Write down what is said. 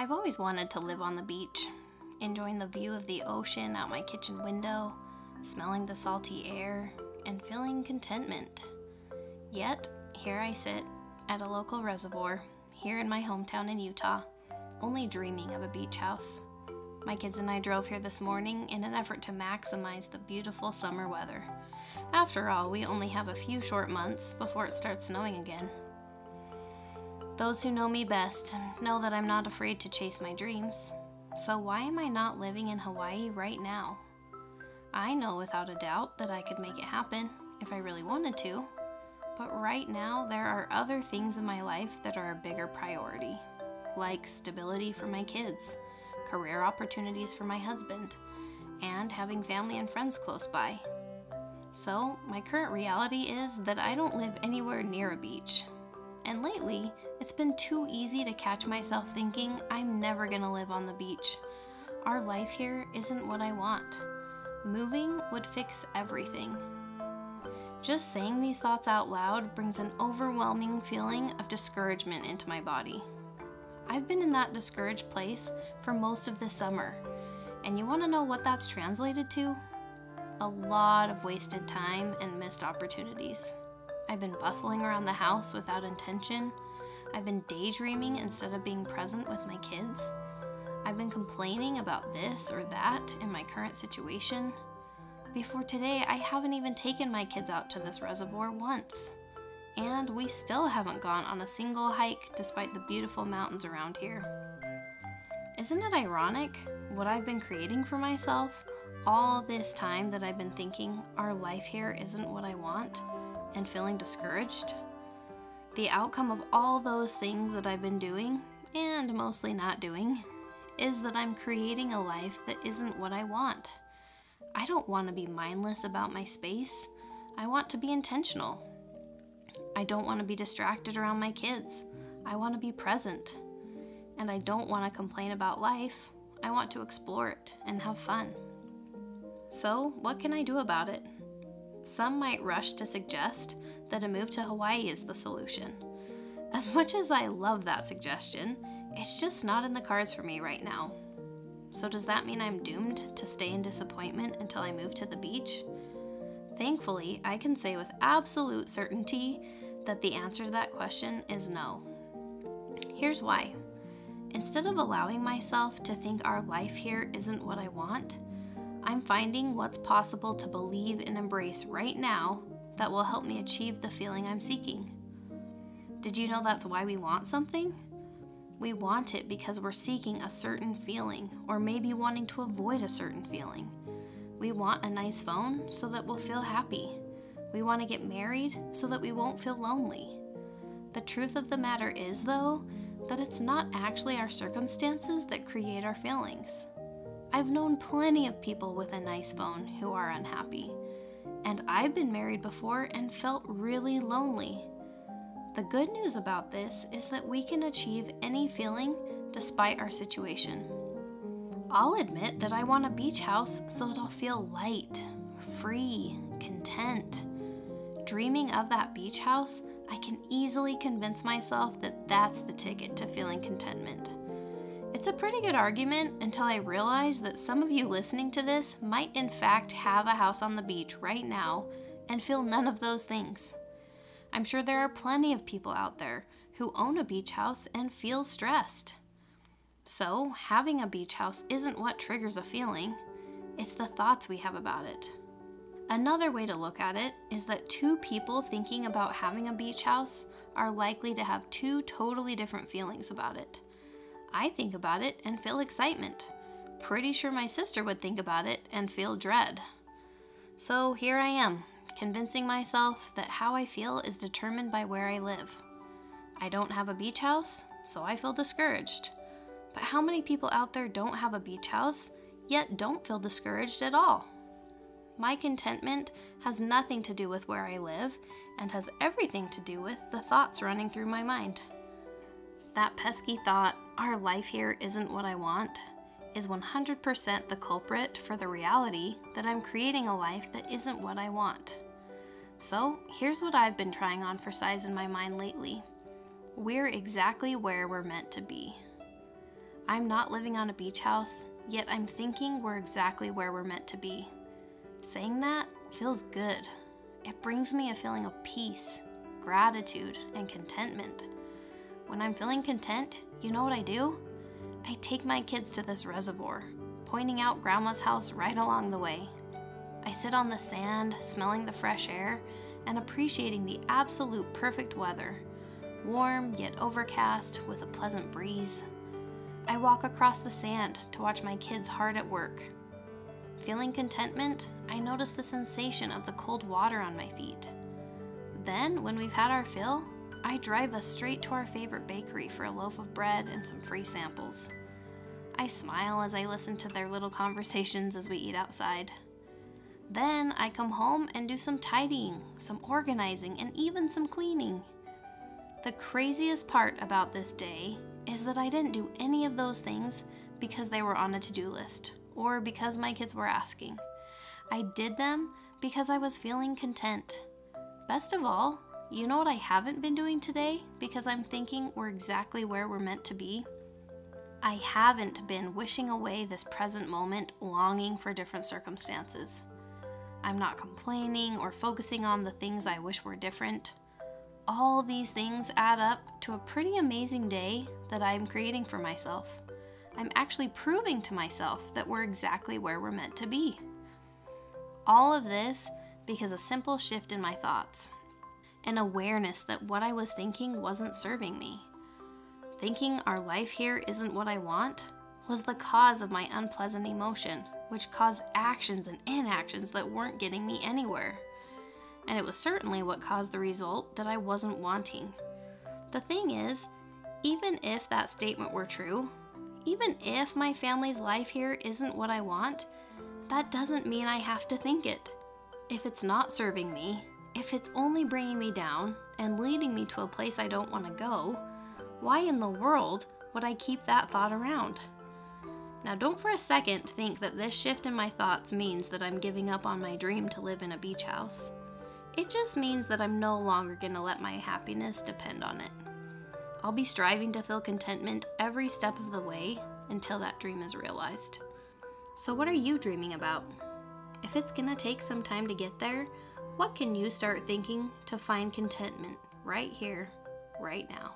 I've always wanted to live on the beach, enjoying the view of the ocean out my kitchen window, smelling the salty air, and feeling contentment. Yet, here I sit at a local reservoir here in my hometown in Utah, only dreaming of a beach house. My kids and I drove here this morning in an effort to maximize the beautiful summer weather. After all, we only have a few short months before it starts snowing again. Those who know me best know that I'm not afraid to chase my dreams. So why am I not living in Hawaii right now? I know without a doubt that I could make it happen if I really wanted to, but right now there are other things in my life that are a bigger priority, like stability for my kids, career opportunities for my husband, and having family and friends close by. So my current reality is that I don't live anywhere near a beach. And lately, it's been too easy to catch myself thinking I'm never gonna live on the beach. Our life here isn't what I want. Moving would fix everything. Just saying these thoughts out loud brings an overwhelming feeling of discouragement into my body. I've been in that discouraged place for most of this summer, and you wanna know what that's translated to? A lot of wasted time and missed opportunities. I've been bustling around the house without intention. I've been daydreaming instead of being present with my kids. I've been complaining about this or that in my current situation. Before today, I haven't even taken my kids out to this reservoir once. And we still haven't gone on a single hike despite the beautiful mountains around here. Isn't it ironic what I've been creating for myself all this time that I've been thinking our life here isn't what I want and feeling discouraged? The outcome of all those things that I've been doing, and mostly not doing, is that I'm creating a life that isn't what I want. I don't want to be mindless about my space. I want to be intentional. I don't want to be distracted around my kids. I want to be present. And I don't want to complain about life. I want to explore it and have fun. So, what can I do about it? Some might rush to suggest that a move to Hawaii is the solution. As much as I love that suggestion, it's just not in the cards for me right now. So does that mean I'm doomed to stay in disappointment until I move to the beach? Thankfully, I can say with absolute certainty that the answer to that question is no. Here's why. Instead of allowing myself to think our life here isn't what I want, I'm finding what's possible to believe and embrace right now that will help me achieve the feeling I'm seeking. Did you know that's why we want something? We want it because we're seeking a certain feeling, or maybe wanting to avoid a certain feeling. We want a nice phone so that we'll feel happy. We want to get married so that we won't feel lonely. The truth of the matter is, though, that it's not actually our circumstances that create our feelings. I've known plenty of people with a nice phone who are unhappy, and I've been married before and felt really lonely. The good news about this is that we can achieve any feeling despite our situation. I'll admit that I want a beach house so that I'll feel light, free, content. Dreaming of that beach house, I can easily convince myself that that's the ticket to feeling contentment. It's a pretty good argument until I realize that some of you listening to this might in fact have a house on the beach right now and feel none of those things. I'm sure there are plenty of people out there who own a beach house and feel stressed. So, having a beach house isn't what triggers a feeling, it's the thoughts we have about it. Another way to look at it is that two people thinking about having a beach house are likely to have two totally different feelings about it. I think about it and feel excitement. Pretty sure my sister would think about it and feel dread. So here I am, convincing myself that how I feel is determined by where I live. I don't have a beach house, so I feel discouraged. But how many people out there don't have a beach house, yet don't feel discouraged at all? My contentment has nothing to do with where I live and has everything to do with the thoughts running through my mind. That pesky thought, our life here isn't what I want, is 100% the culprit for the reality that I'm creating a life that isn't what I want. So here's what I've been trying on for size in my mind lately. We're exactly where we're meant to be. I'm not living on a beach house, yet I'm thinking we're exactly where we're meant to be. Saying that feels good. It brings me a feeling of peace, gratitude, and contentment. When I'm feeling content, you know what I do? I take my kids to this reservoir, pointing out Grandma's house right along the way. I sit on the sand, smelling the fresh air, and appreciating the absolute perfect weather, warm yet overcast with a pleasant breeze. I walk across the sand to watch my kids hard at work. Feeling contentment, I notice the sensation of the cold water on my feet. Then, when we've had our fill, I drive us straight to our favorite bakery for a loaf of bread and some free samples. I smile as I listen to their little conversations as we eat outside. Then I come home and do some tidying, some organizing, and even some cleaning. The craziest part about this day is that I didn't do any of those things because they were on a to-do list or because my kids were asking. I did them because I was feeling content. Best of all, you know what I haven't been doing today because I'm thinking we're exactly where we're meant to be? I haven't been wishing away this present moment, longing for different circumstances. I'm not complaining or focusing on the things I wish were different. All these things add up to a pretty amazing day that I'm creating for myself. I'm actually proving to myself that we're exactly where we're meant to be. All of this because a simple shift in my thoughts. An awareness that what I was thinking wasn't serving me. Thinking our life here isn't what I want was the cause of my unpleasant emotion, which caused actions and inactions that weren't getting me anywhere. And it was certainly what caused the result that I wasn't wanting. The thing is, even if that statement were true, even if my family's life here isn't what I want, that doesn't mean I have to think it. If it's not serving me, if it's only bringing me down and leading me to a place I don't want to go, why in the world would I keep that thought around? Now, don't for a second think that this shift in my thoughts means that I'm giving up on my dream to live in a beach house. It just means that I'm no longer going to let my happiness depend on it. I'll be striving to feel contentment every step of the way until that dream is realized. So what are you dreaming about? If it's going to take some time to get there, what can you start thinking to find contentment right here, right now?